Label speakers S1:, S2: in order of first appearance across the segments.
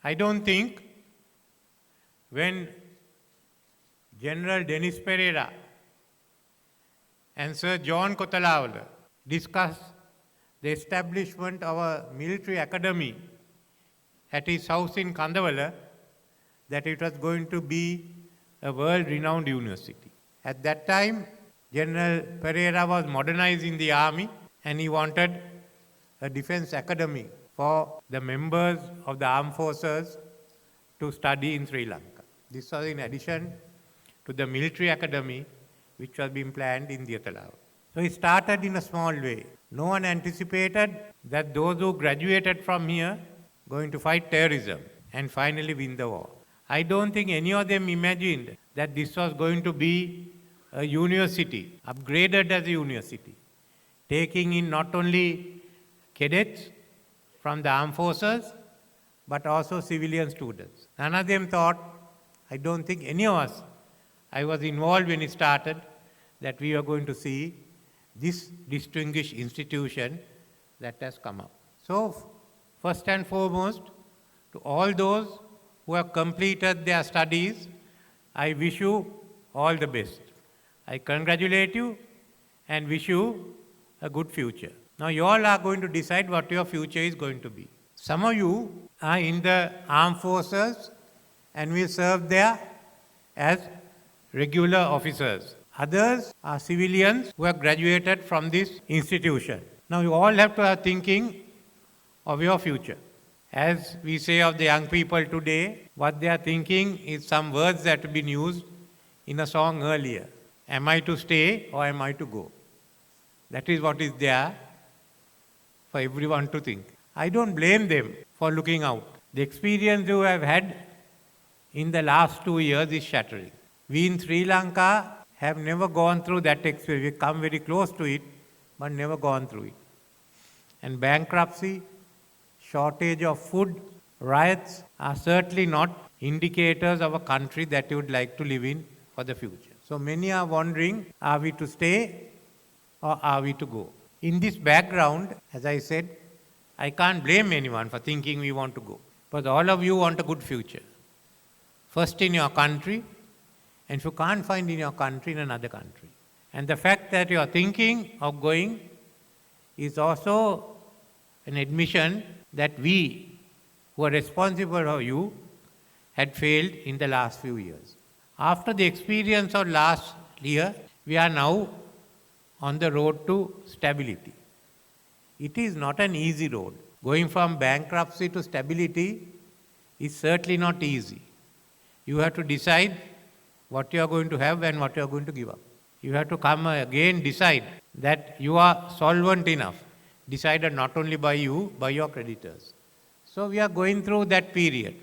S1: I don't think when General Dennis Pereira and Sir John Kotalawala discussed the establishment of a military academy at his house in Kandavala, that it was going to be a world-renowned university. At that time, General Pereira was modernizing the army and he wanted a defense academy for the members of the armed forces to study in Sri Lanka. This was in addition to the military academy which was being planned in Diyatalawa. So it started in a small way. No one anticipated that those who graduated from here going to fight terrorism and finally win the war. I don't think any of them imagined that this was going to be a university, upgraded as a university, taking in not only cadets from the armed forces, but also civilian students. None of them thought, I don't think any of us, I was involved when it started, that we are going to see this distinguished institution that has come up. So, first and foremost, to all those who have completed their studies, I wish you all the best. I congratulate you and wish you a good future. Now you all are going to decide what your future is going to be. Some of you are in the armed forces and will serve there as regular officers. Others are civilians who have graduated from this institution. Now you all have to have thinking of your future. As we say of the young people today, what they are thinking is some words that have been used in a song earlier. Am I to stay or am I to go? That is what is there for everyone to think. I don't blame them for looking out. The experience you have had in the last 2 years is shattering. We in Sri Lanka have never gone through that experience. We come very close to it, but never gone through it. And bankruptcy, shortage of food, riots are certainly not indicators of a country that you would like to live in for the future. So many are wondering, are we to stay or are we to go? In this background, as I said, I can't blame anyone for thinking we want to go. But all of you want a good future. First in your country, and if you can't find in your country, in another country. And the fact that you are thinking of going is also an admission that we, who are responsible for you, had failed in the last few years. After the experience of last year, we are now on the road to stability. It is not an easy road. Going from bankruptcy to stability is certainly not easy. You have to decide what you are going to have and what you are going to give up. You have to come again decide that you are solvent enough, decided not only by you, by your creditors. So we are going through that period.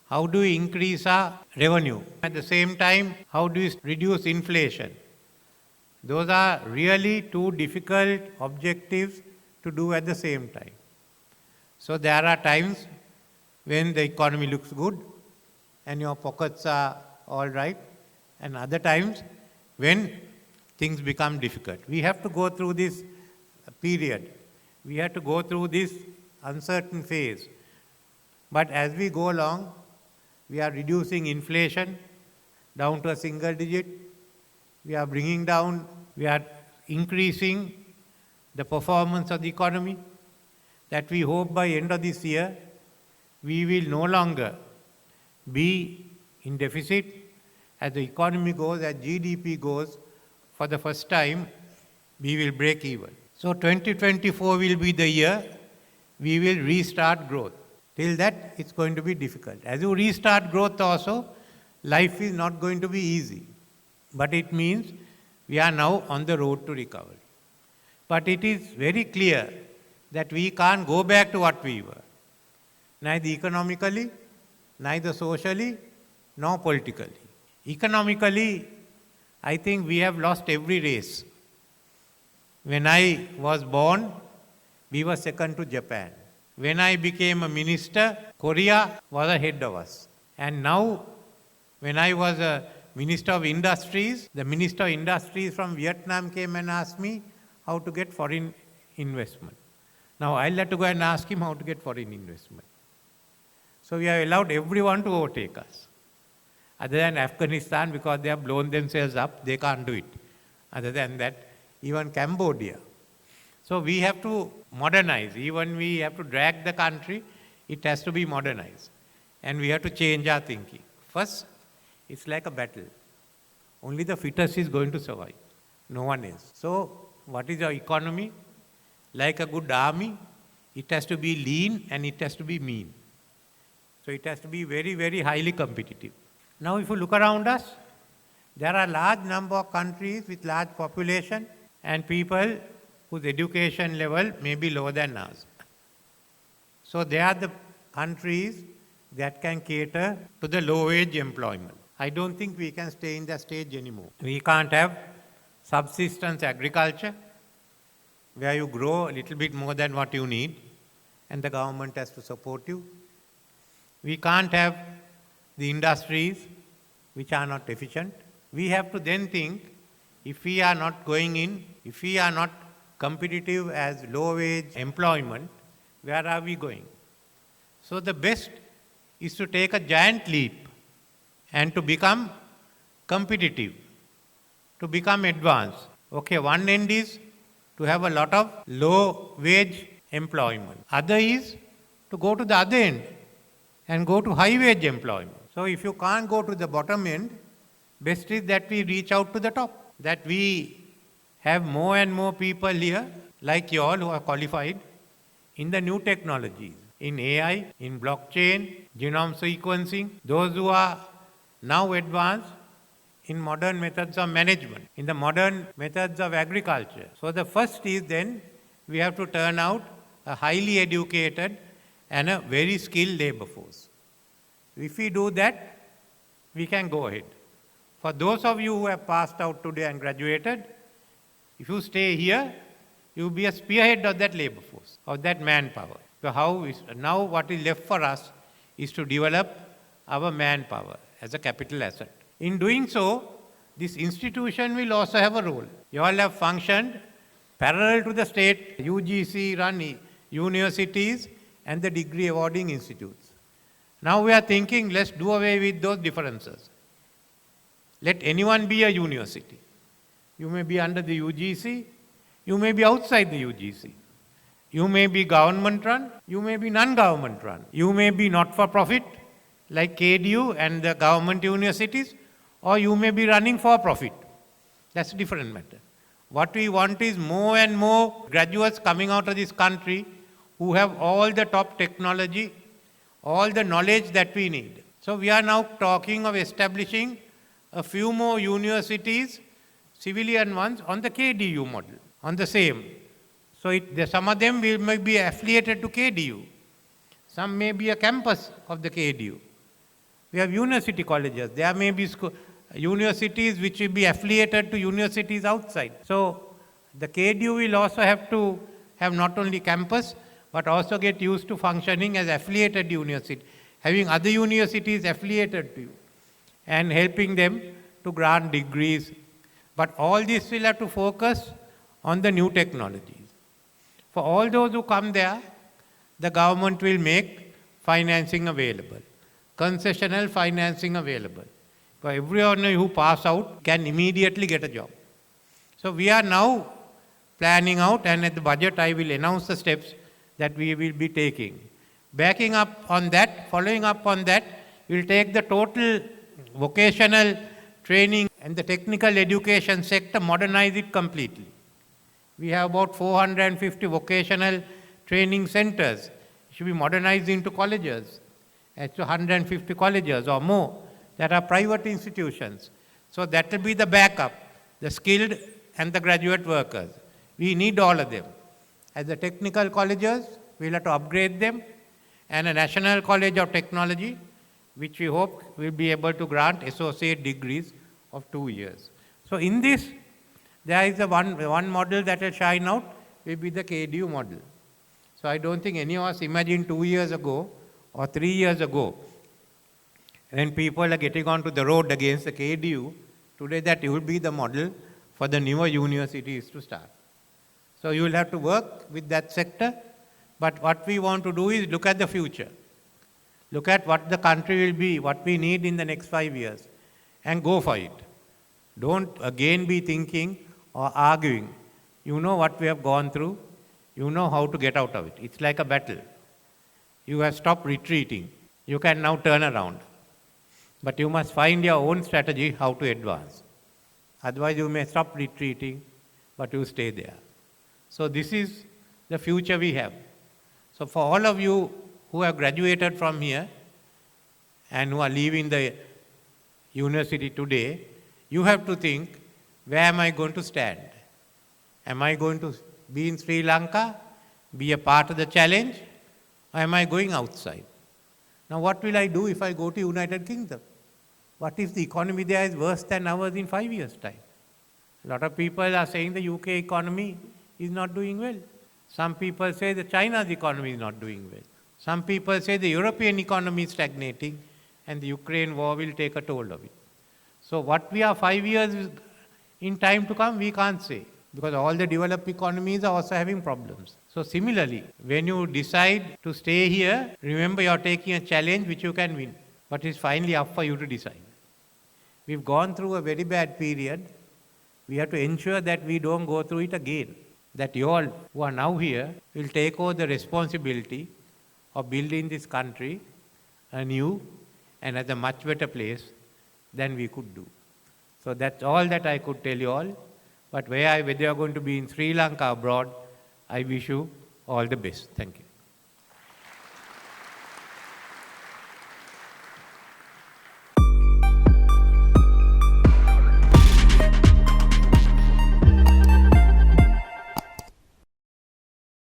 S1: How do we increase our revenue? At the same time, how do we reduce inflation? Those are really two difficult objectives to do at the same time. So there are times when the economy looks good and your pockets are all right, and other times when things become difficult. We have to go through this period. We have to go through this uncertain phase. But as we go along, we are reducing inflation down to a single digit. We are increasing the performance of the economy, that we hope by end of this year, we will no longer be in deficit. As the economy goes, as GDP goes, for the first time, we will break even. So 2024 will be the year we will restart growth. Till that, it's going to be difficult. As you restart growth also, life is not going to be easy. But it means we are now on the road to recovery. But it is very clear that we can't go back to what we were. Neither economically, neither socially, nor politically. Economically, I think we have lost every race. When I was born, we were second to Japan. When I became a minister, Korea was ahead of us. And now, when I was a Minister of Industries, the Minister of Industries from Vietnam came and asked me how to get foreign investment. Now I'll have to go and ask him how to get foreign investment. So we have allowed everyone to overtake us. Other than Afghanistan, because they have blown themselves up, they can't do it. Other than that, even Cambodia. So we have to modernize. Even we have to drag the country, it has to be modernized. And we have to change our thinking. First, it's like a battle. Only the fittest is going to survive. No one else. So what is our economy? Like a good army, it has to be lean and it has to be mean. So it has to be very, very highly competitive. Now if you look around us, there are a large number of countries with large population and people whose education level may be lower than ours. So they are the countries that can cater to the low-wage employment. I don't think we can stay in that stage anymore. We can't have subsistence agriculture, where you grow a little bit more than what you need, and the government has to support you. We can't have the industries which are not efficient. We have to then think, if we are not going in, if we are not competitive as low-wage employment, where are we going? So the best is to take a giant leap and to become competitive, to become advanced. Okay, one end is to have a lot of low-wage employment. Other is to go to the other end and go to high-wage employment. So if you can't go to the bottom end, best is that we reach out to the top, that we have more and more people here, like you all who are qualified, in the new technologies, in AI, in blockchain, genome sequencing, those who are now advanced in modern methods of management, in the modern methods of agriculture. So the first is then we have to turn out a highly educated and a very skilled labor force. If we do that, we can go ahead. For those of you who have passed out today and graduated, if you stay here, you will be a spearhead of that labor force, of that manpower. So now what is left for us is to develop our manpower as a capital asset. In doing so, this institution will also have a role. You all have functioned parallel to the state UGC run universities and the degree awarding institutes. Now we are thinking, let's do away with those differences. Let anyone be a university. You may be under the UGC, you may be outside the UGC. You may be government run, you may be non-government run. You may be not-for-profit, like KDU and the government universities, or you may be running for profit. That's a different matter. What we want is more and more graduates coming out of this country who have all the top technology, all the knowledge that we need. So we are now talking of establishing a few more universities, civilian ones, on the KDU model, on the same. So some of them may be affiliated to KDU. Some may be a campus of the KDU. We have university colleges. There may be universities which will be affiliated to universities outside. So the KDU will also have to have not only campus, but also get used to functioning as affiliated university, having other universities affiliated to you, and helping them to grant degrees. But all this will have to focus on the new technologies. For all those who come there, the government will make financing available, concessional financing available. For everyone who pass out can immediately get a job. So we are now planning out, and at the budget I will announce the steps that we will be taking. Backing up on that, following up on that, we will take the total vocational training and the technical education sector, modernize it completely. We have about 450 vocational training centers. It should be modernized into colleges. It's 150 colleges or more that are private institutions. So that will be the backup, the skilled and the graduate workers. We need all of them. As the technical colleges, we'll have to upgrade them, and a National College of Technology, which we hope will be able to grant associate degrees of 2 years. So in this, there is one model that will shine out, will be the KDU model. So I don't think any of us imagined 2 years ago or 3 years ago, when people are getting onto the road against the KDU, today that will be the model for the newer universities to start. So you will have to work with that sector, but what we want to do is look at the future. Look at what the country will be, what we need in the next 5 years, and go for it. Don't again be thinking or arguing. You know what we have gone through. You know how to get out of it. It's like a battle. You have stopped retreating. You can now turn around. But you must find your own strategy how to advance. Otherwise, you may stop retreating, but you stay there. So this is the future we have. So for all of you who have graduated from here and who are leaving the university today, you have to think, where am I going to stand? Am I going to be in Sri Lanka, be a part of the challenge, or am I going outside? Now what will I do if I go to United Kingdom? What if the economy there is worse than ours in 5 years' time? A lot of people are saying the UK economy is not doing well. Some people say that China's economy is not doing well. Some people say the European economy is stagnating and the Ukraine war will take a toll of it. So what we are 5 years in time to come, we can't say, because all the developed economies are also having problems. So similarly, when you decide to stay here, remember you are taking a challenge which you can win, but it's finally up for you to decide. We've gone through a very bad period. We have to ensure that we don't go through it again. That you all who are now here will take over the responsibility of building this country anew and at a much better place than we could do. So that's all that I could tell you all. But whether you are going to be in Sri Lanka or abroad, I wish you all the best. Thank you.